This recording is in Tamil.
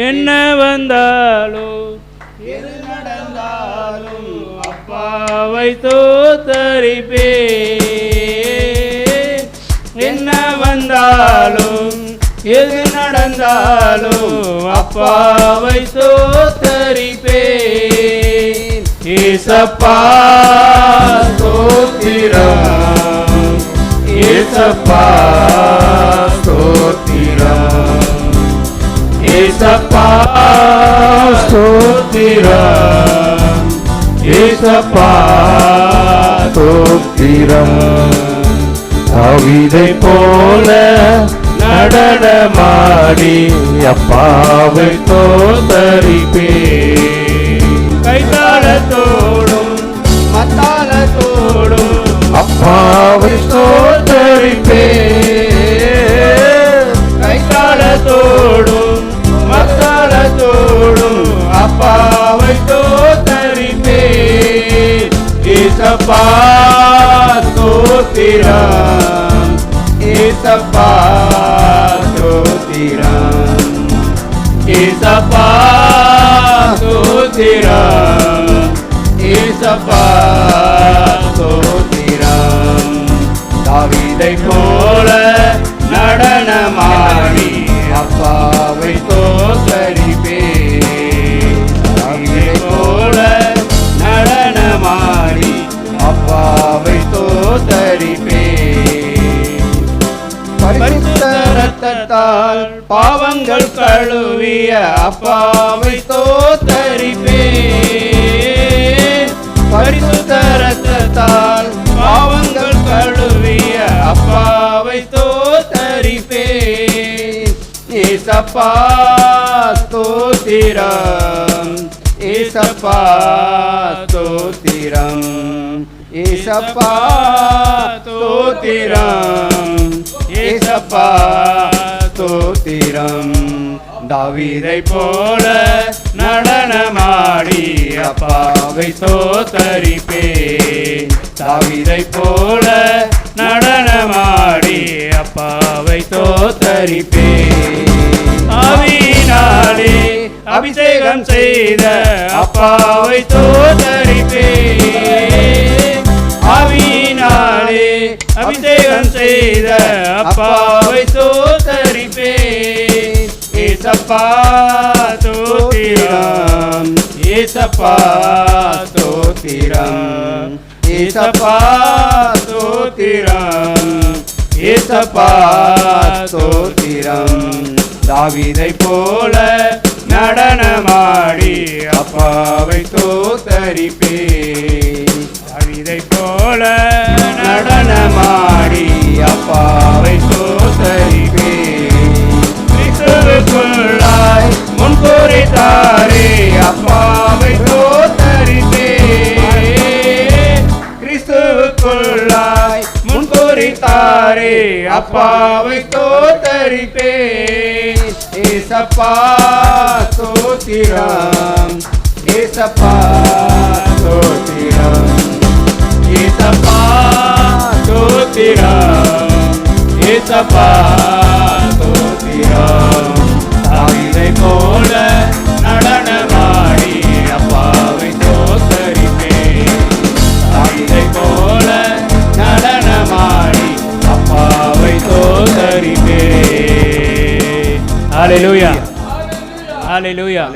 என்ன வந்தாலும் எது நடந்தாலும் அப்பாவை தோத்தரிப்பே. என்ன வந்தாலும் எது நடந்தாலும் அப்பாவை தோத்தரிப்பே. ஏசப்பா ஸ்தோத்திரம், ஏசப்பா ஸ்தோத்திரம், ஏசப்பா ஸ்தோத்திரம், ஏசப்பா ஸ்தோத்திரம். தாவீதை போல நடனமாடி அப்பாவை தோத்தரிப்பே. கைத்தாளத்தோடும் மத்தாளத்தோடும் அப்பாவை தோத்தரிப்பே. கைத்தாளத்தோடும் மத்தாளத்தோடும் அப்பாவை தோத்தரிப்பே. ஏசப்பா ஸ்தோத்திரம், ஏசப்பா ஸ்தோத்திரம், ஏசப்பா ஸ்தோத்திரம், ஏசப்பா ஸ்தோத்திரம். தாவீதை போல நடனமாடி அப்பாவை தோத்தரிப்பே. தாவீதை போல நடனமாடி அப்பாவை தோத்தரிப்பே. பரிசுத்த இரத்தத்தால் பாவங்கள் கழுவிய அப்பாவை தோத்தரிப்பே. பரிசுத்த இரத்தத்தால் பாவங்கள் கழுவிய அப்பாவை தோத்தரிப்பே. ஏசப்பா ஸ்தோத்திரம், ஏசப்பா ஸ்தோத்திரம், ஏசப்பா ஸ்தோத்திரம், ஏசப்பா ஸ்தோத்திரம். தாவீதை போல நடனமாடி அப்பாவை தோத்தரிப்பே. தாவீதை போல நடனமாடி அப்பாவை தோத்தரிப்பே. ஆவியினாலே அபிஷேகம் செய்த அப்பாவை தோத்தரிப்பே. ஆவியினாலே அபிஷேகம் செய்த அப்பாவை தோத்தரிப்பே. ஏசப்பா ஸ்தோத்திரம், ஏசப்பா ஸ்தோத்திரம், ஏசப்பா ஸ்தோத்திரம், ஏசப்பா ஸ்தோத்திரம். தாவீதை போல நடனமாடி அப்பாவை தோத்தரிப்பே. தாவீதை போல நடனமாடி அப்பாவை தோத்தரிப்பே. கிறிஸ்துவுக்குள்ளாய் முன்குறித்தாரே அப்பாவை தோத்தரிப்பே. கிறிஸ்துவுக்குள்ளாய் முன்குறித்தாரே அப்பாவை தோத்தரிப்பே. ஏசப்பா ஸ்தோத்திரம், ஏசப்பா ஸ்தோத்திரம், ஏசப்பா ஸ்தோத்திரம், ஏசப்பா ஸ்தோத்திரம். தாவீதை போல நடனமாடி அப்பாவை தோத்தரிப்பே. தாவீதை போல நடனமாடி அப்பாவை தோத்தரிப்பே. ஹல்லேலூயா, ஹல்லேலூயா.